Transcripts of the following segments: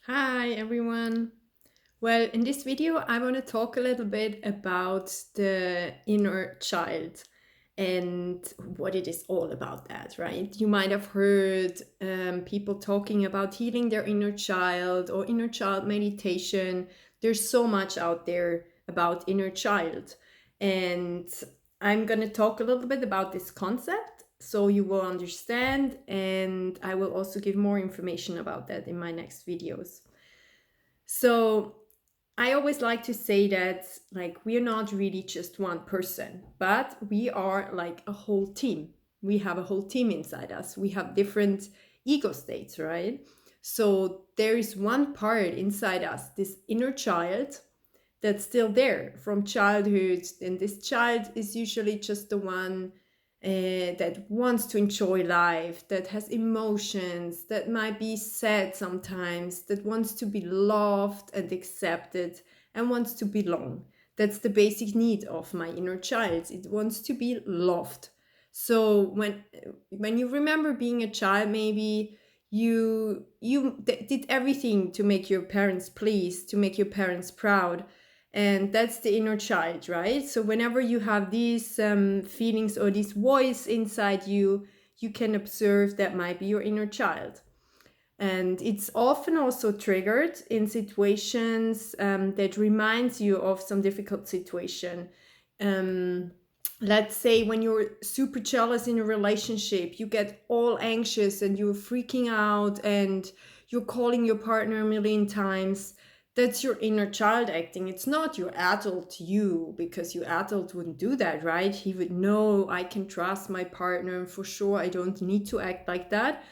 Hi everyone. Well, in this video, I want to talk a little bit about the inner child and what it is all about that, right? You might have heard people talking about healing their inner child or inner child meditation. There's so much out there about inner child. And I'm going to talk a little bit about this concept so you will understand. And I will also give more information about that in my next videos. So I always like to say that like we're not really just one person, but we are like a whole team. We have a whole team inside us. We have different ego states, right? So there is one part inside us, this inner child, that's still there from childhood. And this child is usually just the one that wants to enjoy life, that has emotions, that might be sad sometimes, that wants to be loved and accepted and wants to belong. That's the basic need of my inner child. It wants to be loved. So when you remember being a child, maybe did everything to make your parents pleased, to make your parents proud, and that's the inner child, right? So whenever you have these feelings or this voice inside you, you can observe that might be your inner child. And it's often also triggered in situations that reminds you of some difficult situation. um, let's say when you're super jealous in a relationship, you get all anxious and you're freaking out and you're calling your partner a million times. That's your inner child acting. It's not your adult you, because your adult wouldn't do that, right? He would know, I can trust my partner and for sure I don't need to act like that.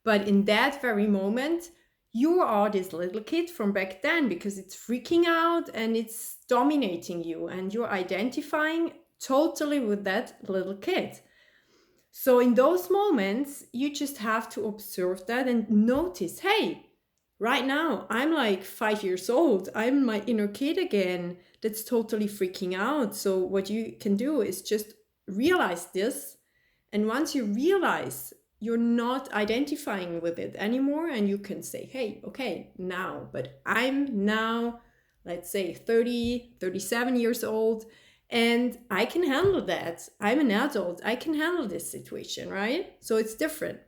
But in that very moment, you are this little kid from back then because it's freaking out and it's dominating you and you're identifying totally with that little kid. So in those moments, you just have to observe that and notice, hey, right now I'm like 5 years old. I'm my inner kid again. That's totally freaking out. So what you can do is just realize this. And once you realize you're not identifying with it anymore, and you can say, hey, okay, now, but I'm now, let's say 30, 37 years old, and I can handle that. I'm an adult. I can handle this situation, right? So it's different.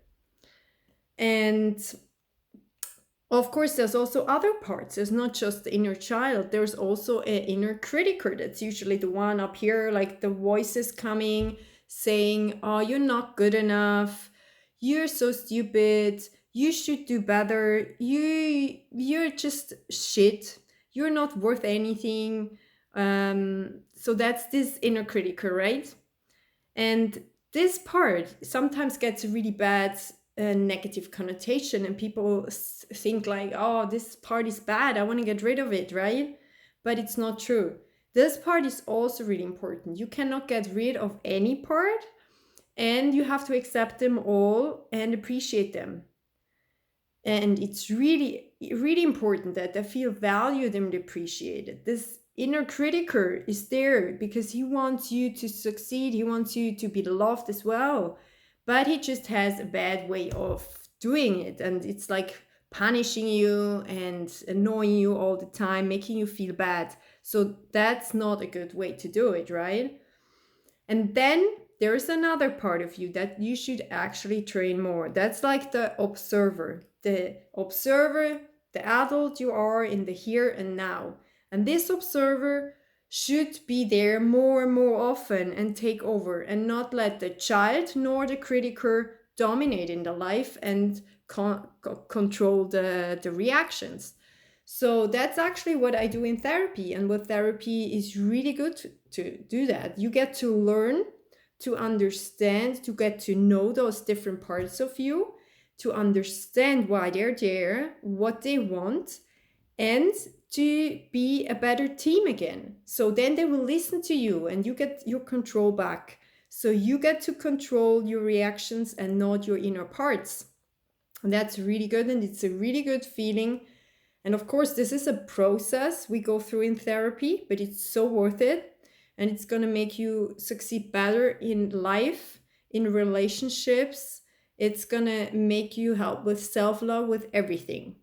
And of course, there's also other parts. There's not just the inner child. There's also an inner criticer. That's usually the one up here, like the voices coming saying, oh, you're not good enough. You're so stupid. You should do better. You're just shit. You're not worth anything. So that's this inner criticer, right? And this part sometimes gets a really bad negative connotation, and people think like, oh, this part is bad. I want to get rid of it, right? But it's not true. This part is also really important. You cannot get rid of any part, and you have to accept them all and appreciate them. And it's really, really important that they feel valued and appreciated. This inner criticer is there because he wants you to succeed, he wants you to be loved as well. But he just has a bad way of doing it. And it's like punishing you and annoying you all the time, making you feel bad. So that's not a good way to do it, right? And then there's another part of you that you should actually train more. That's like the observer, the adult you are in the here and now. And this observer should be there more and more often and take over and not let the child nor the critiker dominate in the life and control the reactions. So that's actually what I do in therapy. And what therapy is really good to do that. You get to learn, to understand, to get to know those different parts of you, to understand why they're there, what they want, and to be a better team again. So then they will listen to you and you get your control back. So you get to control your reactions and not your inner parts. And that's really good. And it's a really good feeling. And of course, this is a process we go through in therapy, but it's so worth it. And it's going to make you succeed better in life, in relationships. It's going to make you help with self love, with everything.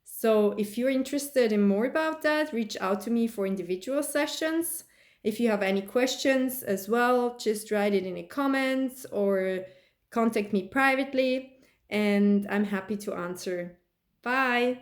So if you're interested in more about that, reach out to me for individual sessions. If you have any questions as well, just write it in the comments or contact me privately, and I'm happy to answer. Bye.